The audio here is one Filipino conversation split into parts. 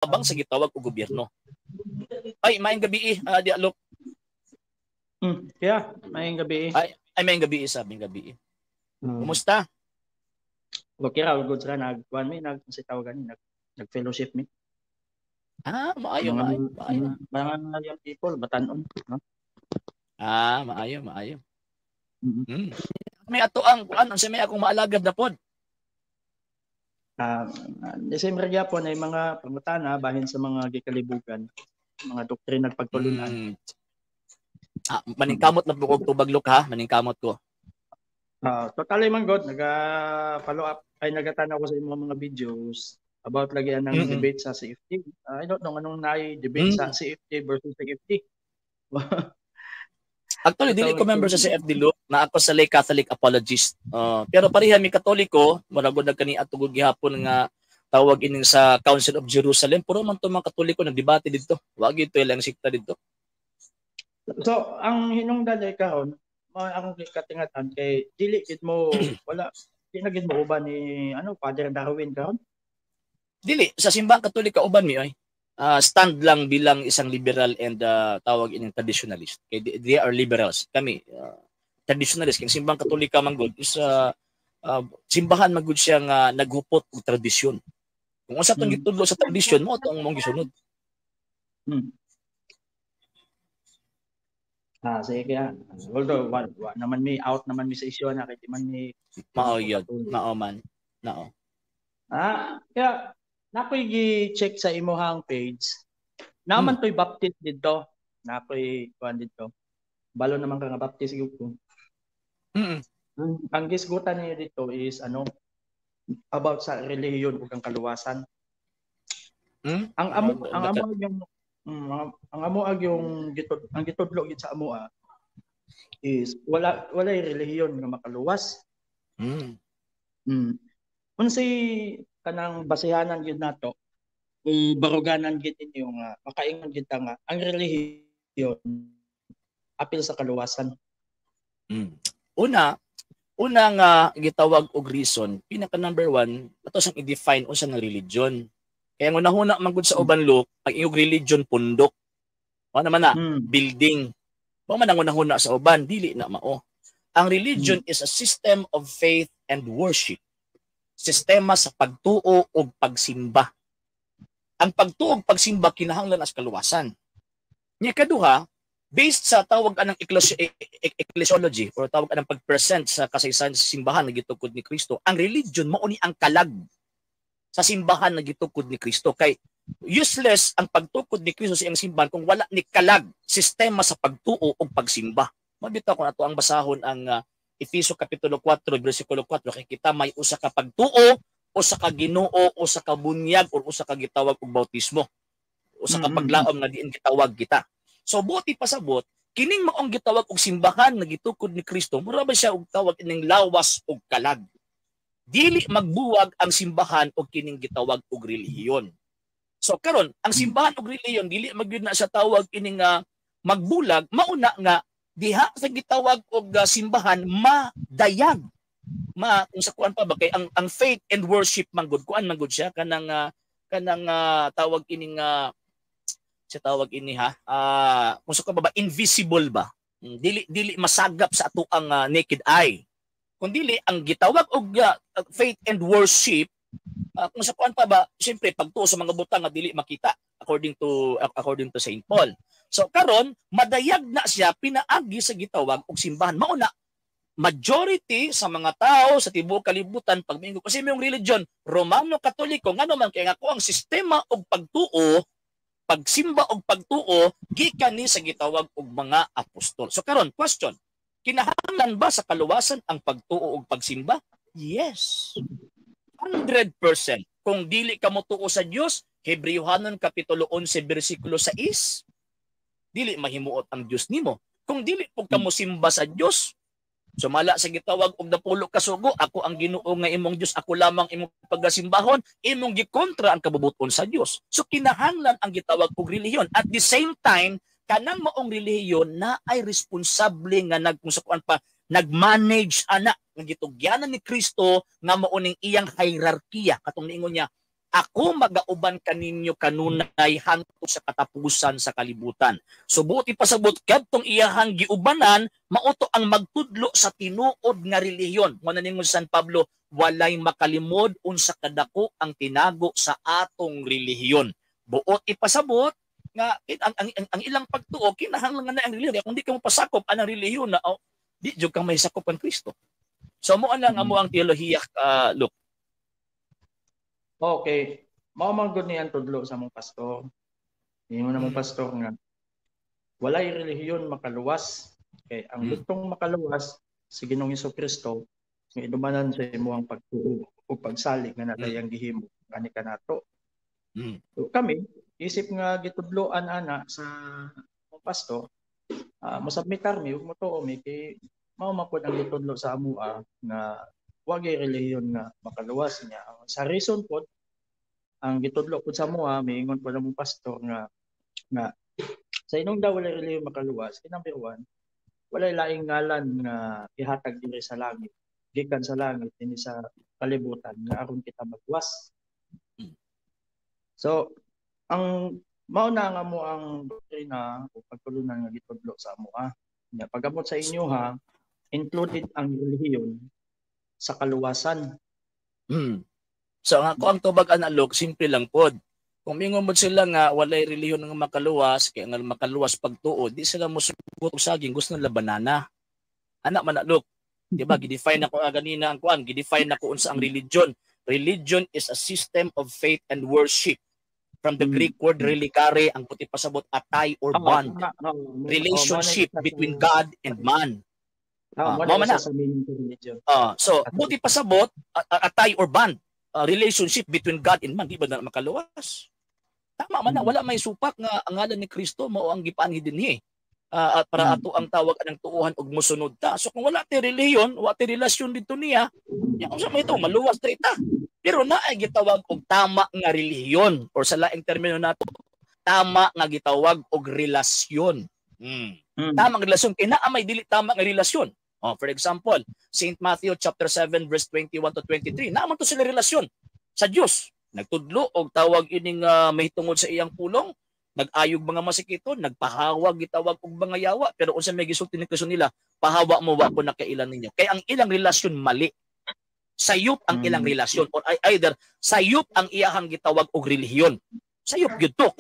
tabang sa gitawag og gobyerno. Ay, maayong gabi di alok. Yeah, maayong gabi. Ay maayong gabi, sabing gabi. Kumusta? Okay ra, good ra nag-1 mi nagsitaw gani nag-fellowship mi. Maayo. Mga young people batanon, no? Maayo. May ato ang kuan unsa may akong maalagad na pod. December gyapon ay mga pangutana bahin sa mga gikalibugan, mga doktrina pagtulunan. Maningkamot na po tubag lok ha, maningkamot ko. Totally man god, naga-follow up ay nagatanaw ko sa imong mga videos about lagi ang debate sa CFT. I don't know anong debate sa CFT versus CFT. Actually, dili ko member sa CFD Loop, na ako sa lay Catholic apologist. Pero pareha mi Katoliko, maragod na kani atugod gihapon nga tawag ining sa Council of Jerusalem, puro man to mga Katoliko nagdebate didto. Wag ito lang sikta didto. So, ang hinungdan ay karon, akong katingatan kay dili gid mo wala gid mo uban ni Father Darwin karon. Dili sa simbahang Katoliko uban mi ay. Stand lang bilang isang liberal and tawag ining traditionalist. Okay, they are liberals. Kami traditionalist. Kaya simbahang Katolika man gud is simbahan man gud siya nga naghupot og tradisyon. Kung unsa tong gitudlo sa tradisyon mo tong mong gisunod. Sige kaya. Although naman may out naman mi sa isyu na kay di man mi mao man. Kaya nakoy gi-check sa imuhang page. Naman to'y baptist dito. Nakoy kuan dito. Balo naman ka nga baptist gyud ko. Ang gisgutan niya dito is about sa relihiyon ug ang kaluwasan. Ang amo yung gitudlo gid sa amoa is wala relihiyon nga makaluwas. Unsay kanang basihanan gid nato o baruganan gid ninyo nga makaingon gid nga ang relihiyon apil sa kaluwasan. Una nga gitawag og reason, pinaka number 1 ato sang i-define unsa nga religion. Kaya nga nahuna man gud sa uban look, ang iyong religion pundok. O naman na building. Wa man ang nahuna sa uban, dili na mao. Ang religion is a system of faith and worship. Sistema sa pagtuo o pagsimba. Ang pagtuo o pagsimba kinahanglan as kaluwasan. Nya kaduha, based sa tawag anang ecclesiology or tawag anang pagpresent sa kasaysayan sa simbahan na gitukod ni Kristo, ang religion mao ni ang kalag sa simbahan na gitukod ni Kristo. Kay useless ang pagtukod ni Kristo sa iyang simbahan kung wala ni kalag sistema sa pagtuo o pagsimba. Mabitaw ko nato ang basahon ang Efeso Kapitulo 4, versikulo 4, kay kita may usa ka pagtuo, usa ka Ginoo, usa ka bunyag, o usa ka gitawag og bautismo. Usa ka paglaom nga diin gitawag kita. So buti pasabot, kining maong gitawag og simbahan nga gitukod ni Kristo, mura ba siya og tawag ining lawas og kalag. Dili magbuwag ang simbahan og kining gitawag og relihiyon. So karon, ang simbahan og relihiyon dili magyud na sa tawag ining magbulag, mauna nga diha sa gitawag og simbahan madayag. Kung sa kuan pa ba kay ang faith and worship manggod kuan manggod siya kanang tawag ining sa tawag ini kung sa kuan ba invisible ba. Dili masagap sa ato ang naked eye. Kung dili ang gitawag og faith and worship kung sa kuan pa ba syempre pagtuo sa mga butang nga dili makita according to Saint Paul. So karon madayag na siya pinaagi sa gitawag og simbahan. Mauna majority sa mga tao sa tibuok kalibutan pagmingo kasi may religion Romano Katoliko ngano man kay nga ko ang sistema og pagtuo, pagsimba og pagtuo gikan ni sa gitawag og mga apostol. So karon question, kinahanglan ba sa kaluwasan ang pagtuo og pagsimba? Yes. 100%. Kung dili ka motuo sa Dios, Hebrewhanon Kapitulo 11 versikulo 6, dili mahimuot ang Dios nimo. Kung dili pug ka mosimba sa Dios, sumala sa gitawag og napulo ka sugo, ako ang Ginoo nga imong Dios, ako lamang imong pagasimbahon, imong gikontra ang kabubuton sa Dios. So kinahanglan ang gitawag og relihiyon. At the same time, kanang maong relihiyon na ay responsable nga nag-manage ana nga gitugyanan ni Kristo nga mao ning iyang hierarkiya katong niingon niya Ako magauban kaninyo kanunay hanto sa katapusan sa kalibutan. So buti pasabot kadtong iyahang giubanan mauto ang magtudlo sa tinuod nga relihiyon. Mo na ningon San Pablo, walay makalimod unsa kadako ang tinago sa atong relihiyon. Buot ipasabot nga ang ilang pagtuo kinahanglan na ang relihiyon. Kung di ka mo pasakop ang relihiyon na di jud kang may sakop ang Kristo. So mo lang amo ang teolohiya look. Okay. Maumangod niyan tudlo sa mong pastor. Ingon na mong pastor nga walay relihiyon makaluwas. Okay, ang gustong makaluwas si Ginoong Hesukristo nga idumanan sa imong pagtuo o pagsalig nga natay ang gihimo kani kanato. So kami isip nga gitudloan ana sa mong pastor, mosubmitar mi ug motuo mi kay mao man pud ang gitudlo sa amoa nga wagay relihiyon nga makaluwas niya. Sa reason po, ang gitudlo po sa mua, miingon po na mong pastor nga sa inong daw walay relihiyon makaluwas, number one, walay laing ngalan nga ihatag diri sa langit, gikan sa langit, din sa kalibutan, nga aron kita magluwas. So, ang mauna nga mo ang doktrina o pagtulunan nga gitudlo sa mua. Pag-abot sa inyo ha, included ang relihiyon sa kaluwasan. So nga ko ang tubag analog simple lang pod. Kung mingon mo sila nga walay relihiyon nga makaluwas, kaya nga makaluwas pagtuo, di sila mosugot og saging, gusto nila banana. Anak man look, di ba gidefine ako ganina ang kuan, gidefine nako unsa ang religion. Religion is a system of faith and worship. From the Greek word relikare, ang puti pasabot atay or bond. Relationship between God and man. So, buti pasabot, atay or bond, relationship between God and man, di ba na makaluwas? Tama man na, wala may supak nga ang ngalan ni Kristo mao ang gipaanhi dinhi. At para ato ang tawag anang tuuhan og mosunod ta. So kung wala ti relihiyon, wala ti relasyon dito niya, ya unsa may ito maluwas ta ita. Pero naay gitawag og tama nga relihiyon or sa laing termino nato, tama nga gitawag og relasyon. Tama nga relasyon kay naa may dili tama nga relasyon. For example, St. Matthew chapter 7 verse 21 to 23. Naman to sila relasyon sa Dios. Nagtudlo og tawag ining may tungod sa iyang pulong, nag-ayog mga masikito, nagpahawag gitawag og mga yawa, pero unsa may gisulti ni Kristo nila, pahawa mo wa ko nakailan ninyo. Kay ang ilang relasyon mali. Sayop ang ilang relasyon or either sayop ang iyahang gitawag og relihiyon. Sayop gyud to.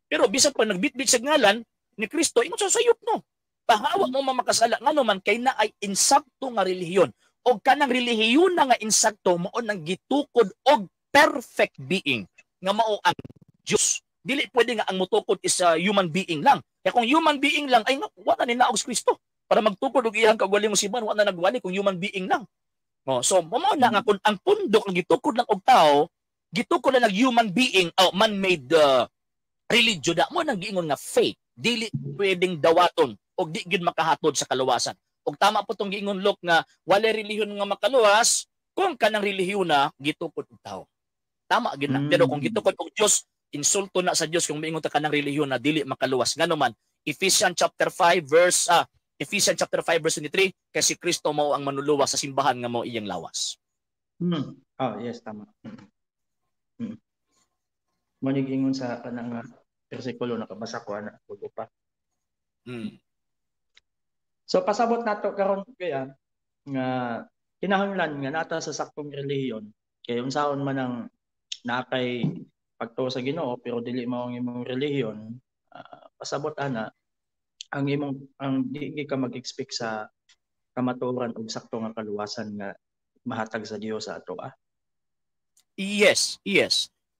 Pero bisan pa nagbitbit sa ngalan ni Kristo, ingon sa sayop no. Pahawa mo mamakasala ngano man kay na ay insakto nga relihiyon og kanang relihiyon na nga insakto mao nang gitukod og perfect being nga mao ang Dios. Dili pwede nga ang mutukod is a human being lang. Kaya kung human being lang ay wala ni naog Kristo para magtukod og iyang kagwali mo siban wala na nagwali kung human being lang. So mao na nga kun ang pundok ang gitukod lang og tao, gitukod lang ng human being man-made religion na mo nang giingon nga faith. Dili pwedeng dawaton og di gyud makahatod sa kaluwasan. Og tama po tong giingon Luke nga wala relihiyon nga makaluwas kung kanang relihiyon na gitukod og tao. Tama gyud na. Pero kung gitukod og Dios, insulto na sa Dios kung miingon ta kanang relihiyon na dili makaluwas. Ngano man Ephesians chapter 5 verse 23 kay si Kristo mao ang manluluwas sa simbahan nga mao iyang lawas. Yes, tama. Manigingon sa kanang bersikulo nakabasa ko ana pud pa. So pasabot nato karon kaya nga kinahanglan nga nata sa saktong relihiyon kay unsaon man ang nakay pagtuo sa Ginoo pero dili mao ang imong relihiyon, pasabot ana ang di ka mag-expect sa kamatuoran og sakto nga kaluwasan nga mahatag sa Dios sa ato. Yes.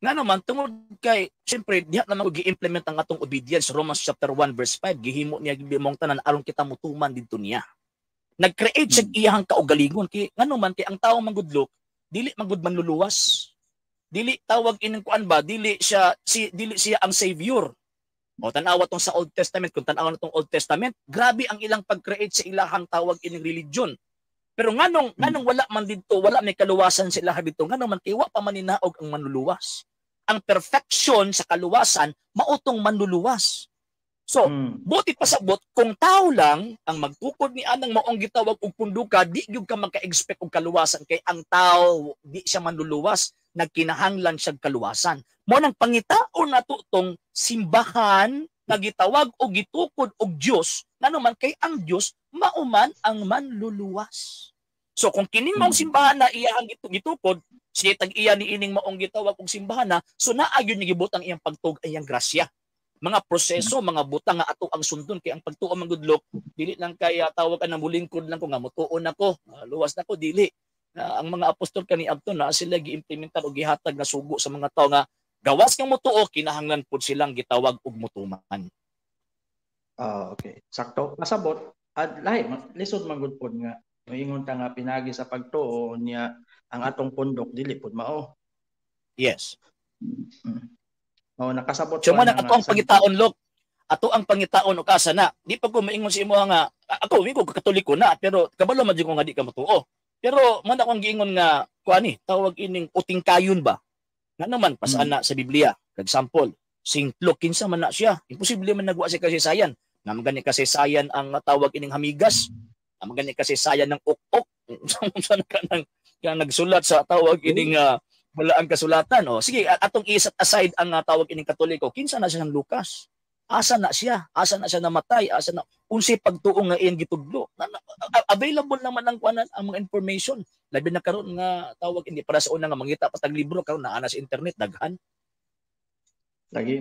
Nga naman tungod kay syempre diha naman gi-implement ang atong obedience. Romans chapter 1 verse 5 gihimo niya gibimong tanan aron kita mutuman didto niya. Nag-create sa iyang kaugalingon kay ngano man kay ang tawo manggudlok dili magud manluluwas. Dili tawag ining kuan ba dili siya ang savior. O tan-awa tong sa Old Testament, kung tan-awa na tong Old Testament, grabe ang ilang pag-create sa ilahang tawag ining religion. Pero nganong wala man dito, wala may kaluwasan sa ilaha dito, nganong man kay wa pa maninaog ang manluluwas. Ang perfection sa kaluwasan mautong manluluwas. So, buti pasabot kung tao lang ang magtukod ni anang maong gitawag og punduka, di gyud ka magka-expect og kaluwasan kay ang tao di siya manluluwas. nagkinahanglan siya kaluwasan. Mo nang pangitaon nato tong simbahan nga gitawag og gitukod og Dios, nanuman kay ang Dios mauman ang manluluwas. So kung kining maong simbahan na iyang gitukod, siya tag iya ni ining maong gitawag og simbahan na, so naagyon ni gibutang iyang pagtuog iyang grasya. Mga proseso, mga butang nga ato ang sundon kay ang pagtuo man gudlok, dili lang kay tawag ka na mulingkod lang ko nga mutuon ako, luwas na ko dili. Ang mga apostol kani adto na sila giimplementar og gihatag na sugo sa mga tawo nga gawas kang mutuo kinahanglan pud silang gitawag og mutuman. Okay. Sakto. Pasabot at lahi lisod man gud pod nga moingon ta nga pinagi sa pagtuo niya ang atong pundok dili pud mao. Yes. Nakasabot so man ato ang pangitaon lok. Ato ang pangitaon o kasa na. Di pa ko maingon sa imo nga ako wi ko katoliko na pero kabalo man jud ko nga di ka mutuo. Pero man akong giingon nga kuani tawag ining uting kayon ba? Nga naman pasaan na sa Biblia. For example, Saint Luke kinsa man na siya. Imposible man nagwa sa kasaysayan. Na magani kasaysayan ang tawag ining hamigas. Na magani kasaysayan ng ukok. Saan ka nang nagsulat sa tawag ining wala ang kasulatan. O sige, atong isat aside ang tawag ining Katoliko. Kinsa na siya ng Lucas? Asa na siya namatay, asa na unsay pagtuo nga iyang gitudlo. Available naman ang kuanan ang mga information. Labi na karon nga tawag hindi para sa una nga mangita pa tag libro karon naa na sa internet daghan. Lagi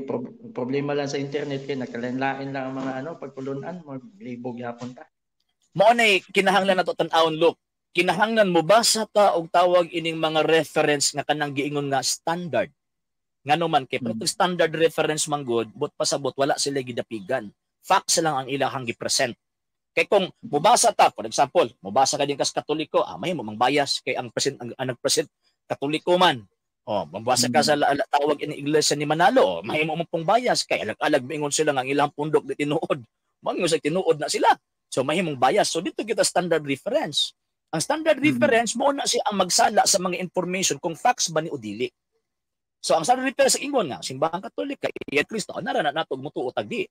problema lang sa internet kay nagkalain-lain lang ang mga pagtulunan mo libog gyapon ta. Mao nay kinahanglan nato tan-awon look. Kinahanglan mo basa ta og tawag ining mga reference nga kanang giingon nga standard. Ngano man kay pero standard reference man good, but pasabot wala sila gidapigan. Facts lang ang ilahang gi-present. Kay kung mubasa ta, for example, mubasa ka din kas Katoliko, mahimo mang bias kay ang present ang nag-present Katoliko man. Mabasa ka sa tawag ini iglesia ni Manalo, mahimo mo pong bias kay alag-alag mingon sila nga ang ilang pundok di tinuod. Mango sa tinuod na sila. So mahimong bias. So dito kita standard reference. Ang standard reference mo na siya ang magsala sa mga information kung facts ba ni o dili. So ang standard reference sa ingon nga simbahan Katolik kay iya Kristo nara na nato mutuo tag di.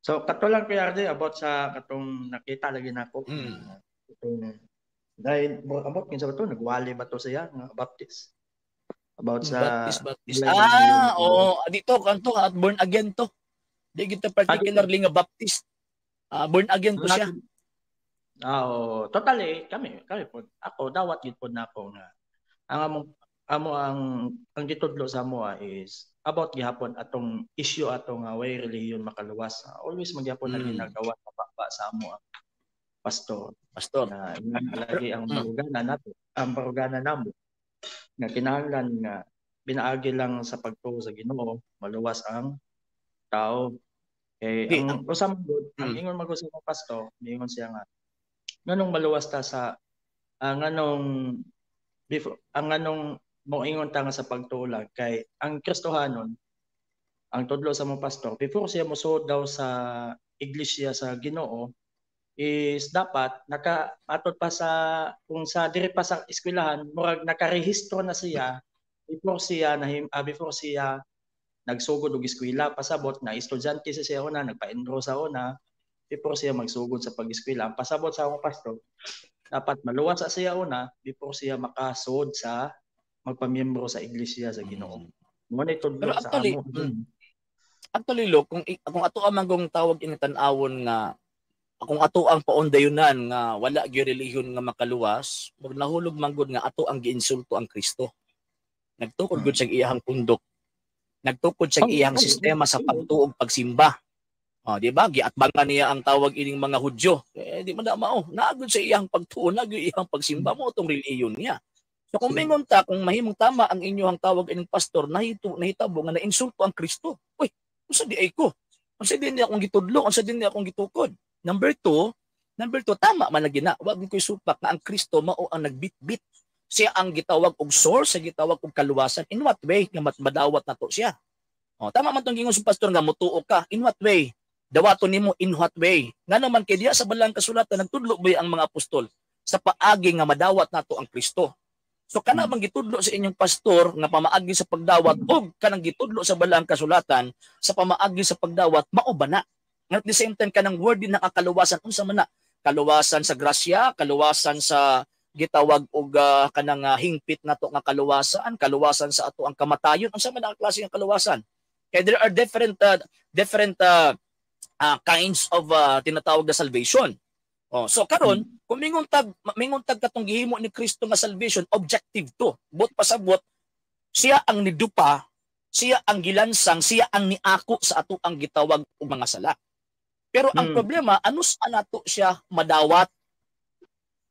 So kato lang kay Arde about sa katong nakita lagi nako. Dahil about kinsa ba to nagwali ba to siya nga Baptist? About sa Baptist. Dito kanto at born again to. Di kita particularly nga Baptist. Born again to siya. Totally kami po. Ako dawat gid pod nako nga ang ang gitudlo sa mo is about gihapon atong issue atong way religion makaluwas. Always magyapon na ginagawa sa amo pastor na lagi ang barugana namo nga kinahanglan nga binaagi lang sa pagtuo sa Ginoo maluwas ang tao. Ang usam gud ang ingon mag-usab ng pastor, ingon siya nga nganong maluwas ta sa nganong moingon ta nga sa pagtulag kay ang Kristohanon ang tudlo sa mga pastor before siya mosud daw sa iglesia sa Ginoo is dapat nakaatod pa sa kung sa diri pa sa eskwelahan murag nakarehistro na siya before siya nagsugod og eskwela pasabot na estudyante siya una nagpa-enroll sa una before siya magsugod sa pag-eskwela. Ang pasabot sa akong pastor, dapat maluwas sa siya una before siya makasud sa magpamiyembro sa iglesia sa Ginoo. Mo ni tudlo sa amo. Actually, look, kung ato ang manggong tawag ini tan-awon nga kung ato ang paundayunan nga wala gyud relihiyon nga makaluwas, wag nahulog manggod nga ato ang giinsulto ang Kristo. Nagtukod gud sa iyang pundok. Nagtukod sa iyang sistema sa pagtuog pagsimba. Di ba? Giatbangan niya ang tawag ining mga Hudyo. Di man na mao. Naagod sa iyang pagtuon, naagod iyang pagsimba mo itong reliyon niya. So kung mingon ta, kung mahimong tama ang inyong tawag ining pastor, nahitabo nga na-insulto ang Kristo. Uy, unsa di ay ko? Unsa din niya akong gitudlo? Unsa din niya akong gitukod? Number two, tama man lagi na. Wag ko'y supak na ang Kristo mao ang nagbitbit. Siya ang gitawag og source, siya gitawag og kaluwasan. In what way? Nga madawat na to siya. Tama man itong gingon sa pastor nga mutuo ka. In what way? Dawaton nimo in what way? Nga naman kay diya sa balang kasulatan nagtudlo ba ang mga apostol sa paagi nga madawat nato ang Kristo. So kana bang gitudlo sa inyong pastor nga pamaagi sa pagdawat o kanang gitudlo sa balang kasulatan sa pamaagi sa pagdawat mao ba na? At the same time kanang word din nakakaluwasan unsa man na? Kaluwasan sa grasya, kaluwasan sa gitawag og kanang hingpit nato nga kaluwasan sa ato ang kamatayon. Unsa man ang klase nga kaluwasan? Kaya there are different kinds of tinatawag na salvation. So karon kung mingon tag katong gihimo ni Kristo nga salvation, objective to. But pasabot siya ang nidupa, siya ang gilansang, siya ang niako sa ato ang gitawag og mga sala. Pero ang problema, anus anato siya madawat.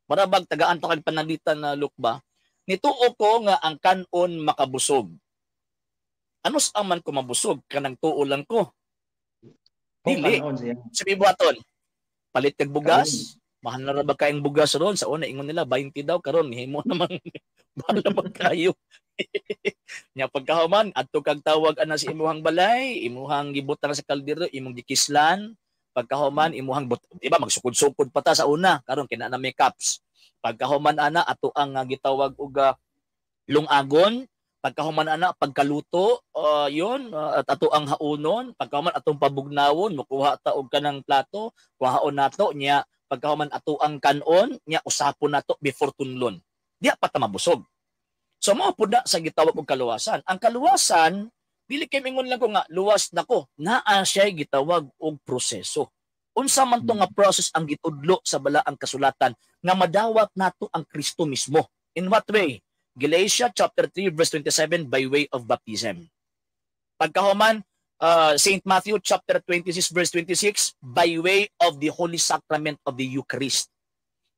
Marabag tagaan ta kag pananglitan na lukba. Nituo ko nga ang kanon makabusog. Anus aman ko mabusog kanang tuo lang ko. Dili. Sabi buhaton, palit kag bugas, mahal na ra ba kaayong bugas ron? Sa una ingon nila 20 daw karon himo naman mahal na kayo. Nya pagkahuman adto kag tawag ana sa imuhang balay, imuhang gibutang sa kaldero, imong gikislan. Pagkahuman imuhang diba magsukod-sukod pa ta sa una karon kina na may cups. Pagkahuman ana ato ang gitawag og lungagon. Pagkahuman ana pagkaluto yon at ato ang haunon. Pagkahuman atong pabugnawon mukuha ta og kanang plato, kuhaon nato nya pagkahuman ato ang kanon nya usapon nato before tunlon. Diya pa ta mabusog. So mao pud na sa gitawag og kaluwasan. Ang kaluwasan dili kay mingon lang ko nga luwas nako, naa siya gitawag og proseso. Unsa man to nga process ang gitudlo sa balaang kasulatan nga madawat nato ang Kristo mismo. In what way? Galatia chapter 3 verse 27 by way of baptism. Pagkahuman St. Matthew chapter 26 verse 26 by way of the holy sacrament of the Eucharist.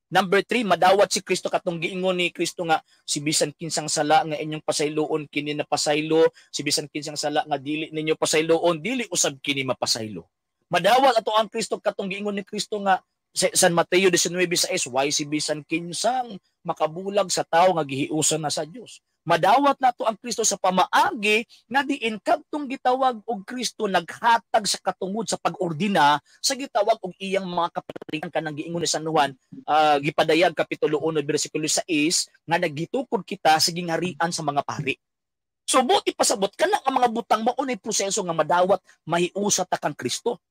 Number 3, madawat si Kristo katong giingon ni Kristo nga si bisan kinsang sala nga inyong pasayloon kini na pasaylo, si bisan kinsang sala nga dili ninyo pasayloon dili usab kini mapasaylo. Madawat ato ang Kristo katong giingon ni Kristo nga San Mateo 19:6, why si bisan kinsang makabulag sa tao nga gihiusan na sa Dios. Madawat nato ang Kristo sa pamaagi nga diin kadtong gitawag og Kristo naghatag sa katungod sa pag-ordina sa gitawag og iyang mga kapatiran kanang giingon ni San Juan gipadayag kapitulo 1 bersikulo 6 nga nagitukod kita sa gingharian sa mga pari. So buti pasabot kana ang mga butang mao nay proseso nga madawat mahiusa ta kang Kristo.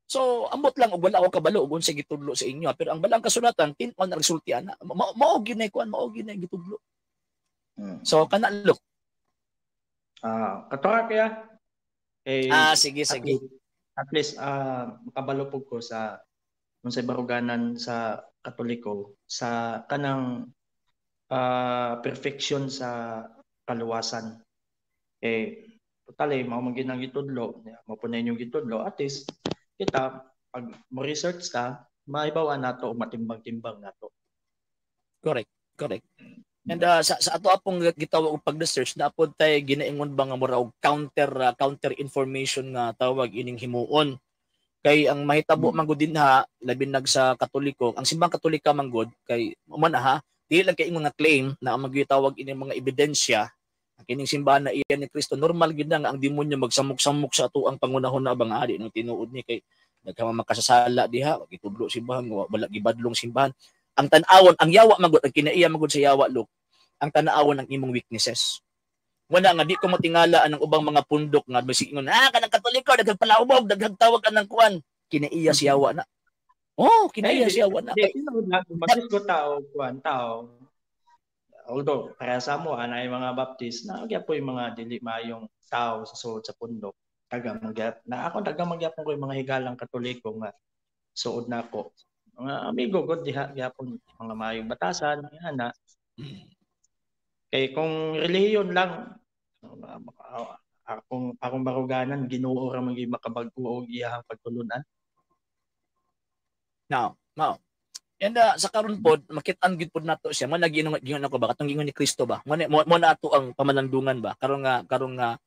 So ambot lang og wala ako kabalo og unsa gitudlo sa inyo, pero ang balang kasulatan tin-on ang resulti ana mao ginay kuan mao ginay gitudlo. So kana look. Kato kaya sige. At least makabalo pug ko sa unsay baruganan sa Katoliko sa kanang perfection sa kaluwasan. Totally mao man ginang gitudlo, mao po na inyong gitudlo. At least kita pag mo research ta, maibawa nato o matimbang-timbang nato. Correct. And sa ato apong gitawag og pag-research na pod tay ginaingon ba nga mura og counter information nga tawag ining himuon. Kay ang mahitabo man gud dinha labi nag sa Katoliko, ang simbang Katolika man gud kay man dili lang kay ingon nga claim na ang magitawag ining mga ebidensya ang kining simbahan na iyan ni Kristo. Normal gid nga ang demonyo magsamok-samok sa ato ang pangunahon na bang adi nang tinuod ni kay nagkama makasasala diha gitudlo simbahan wala gibadlong simbahan. Ang tan-awon, ang yawa magud ang kinaiya magud sa yawa look. Ang tan-awon ng imong weaknesses. Wala nga di ko matingala ang ubang mga pundok nga bisingon kanang Katoliko daghang palaubog daghang tawag anang kuan kinaiya si yawa na. Kinaiya si yawa na. Masis ko tao kuan tao. Although para sa mo anay mga Baptist na agya po yung mga dili mayong tao sa suod sa pundok. Tagang magyap na ako tagang magyapon ko yung mga higalang Katoliko nga suod na ako. Mga amigo ko diha gyapon mga mayong batasan ana. Kay kung relihiyon lang akong baruganan Ginoo ra magi makabag-o og iyang pagtulunan. Now. And sa karon pod makit-an gid pod nato siya man nagingon ako ba katong gingon ni Kristo ba mo na ato ang pamanandungan ba karon nga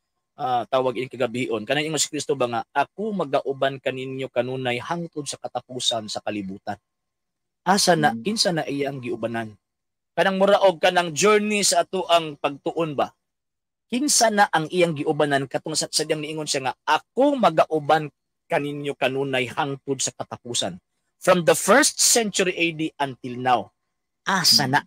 tawag ini kagabion kanang ingon si Kristo ba nga ako magauban kaninyo kanunay hangtod sa katapusan sa kalibutan. Asa na kinsa na iyang giubanan kanang muraog kanang journey sa ato ang pagtuon ba kinsa na ang iyang giubanan katong sa diyang niingon siya nga ako magauban kaninyo kanunay hangtod sa katapusan. From the 1st century AD until now, asa na?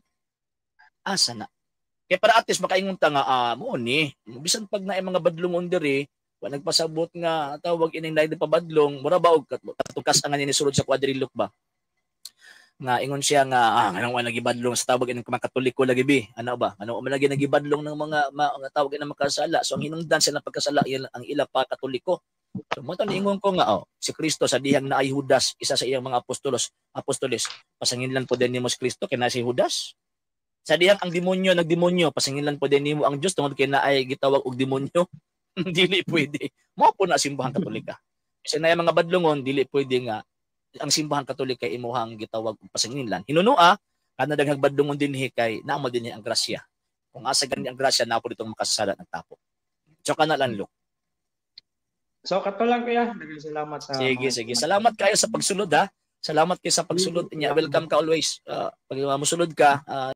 Kaya para at least makaingon ta nga mo ni bisan pag na mga badlongon diri wa nagpasabot nga tawag ining lain pa badlong mura ba og katukas ang ni sulod sa quadrilok ba nga ingon siya nga anong wala gibadlong sa tawag ng mga Katoliko lagi bi ano ba ano man lagi nagibadlong ng mga tawag ng makasala so ang hinungdan sila pagkasala ang ila pa Katoliko so mo to niingon ko nga si Kristo sa dihang naay Judas isa sa iyang mga apostoles pasanginlan po din nimo si Kristo kay na si Judas sa dihang ang demonyo nagdemonyo pasanginlan po din nimo ang Dios tungod kay naay gitawag og demonyo dili pwede mo po na simbahan Katolika kasi na mga badlongon dili pwede nga ang simbahan Katolik kay imuhang gitawag og pasanginlan. Hinunua kana daghang badlongon dinhi kay naamo dinhi ang grasya. Kung asa gani ang grasya napo ditong makasasala ng tapo. So kana lang Luke. So kato lang kuya, daghang salamat sa Sige. Salamat kayo sa pagsulod ha. Salamat kayo sa pagsulod niya. Welcome ka always. Pag musulod ka,